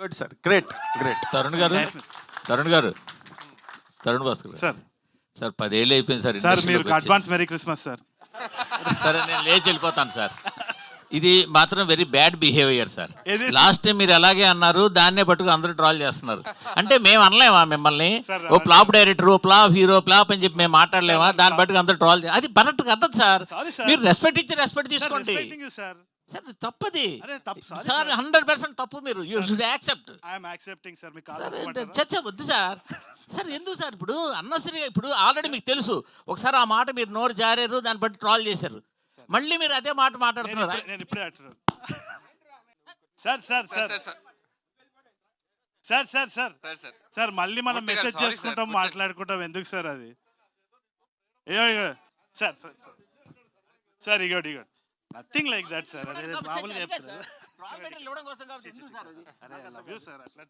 Good sir, great great. Tarun గారు, తరుణ్ గారు, తరుణ్ భాస్కర్ గారు. సార్ సార్ 10 ఏళ్ళు అయిపోయింది సార్. సార్ మీరు ఇండస్ట్రీలోకి వచ్చి. Advance merry Christmas sir. సరే నేను లేచి వెళ్ళిపోతాను సార్. ఇది మాత్రం వెరీ బ్యాడ్ బిహేవియర్ సార్. ఏది? లాస్ట్ టైం మీరు అలాగే అన్నారు, దాన్నే పట్టుకు అందరూ ట్రాల్ చేస్తున్నారు. అంటే మేము అనలేమా మిమ్మల్ని? సార్, ఓ ఫ్లాప్ డైరెక్టర్, ఓ ఫ్లాప్ హీరో, ఫ్లాప్ అని చెప్పి మేము మాట్లాడలేమా? దాన్ని పట్టుకు అందరూ ట్రాల్ అది కరెక్ట్ కదదు సార్. Sorry sir. మీరు రెస్పెక్ట్ ఇచ్చి రెస్పెక్ట్ తీసుకోండి సార్ సార్. అది తప్పది అరే తప్పు సారీ సార్, 100% తప్పు. మీరు you should accept. I'm accepting sir. Me sir కాదు చచ్చ వద్దు సార్. సార్ ఎందుకు సార్ ఇప్పుడు అన్నసరిగా ఇప్పుడు ఆల్రెడీ మీకు తెలుసు ఒకసారి ఆ మాట మీరు నోరు జారారు, దాన్ని బట్టి ట్రాల్ చేశారు. మళ్ళీ మీరు అదే మాట మాట్లాడుతున్నారు. నేను ఇప్పుడే అంటున్నాను sir. Sir sir sir sir sir sir మళ్ళీ మనం మెసేజ్ చేసుకుంటాం, మాట్లాడుకుంటాం. ఎందుకు సార్ అది? ఇగో సార్ సార్ సార్ ఇగోటి నథింగ్ లైక్ దట్ సార్. అదే మామూలుగా చెప్తారు. అరే లవ్ యూ సార్. అట్లా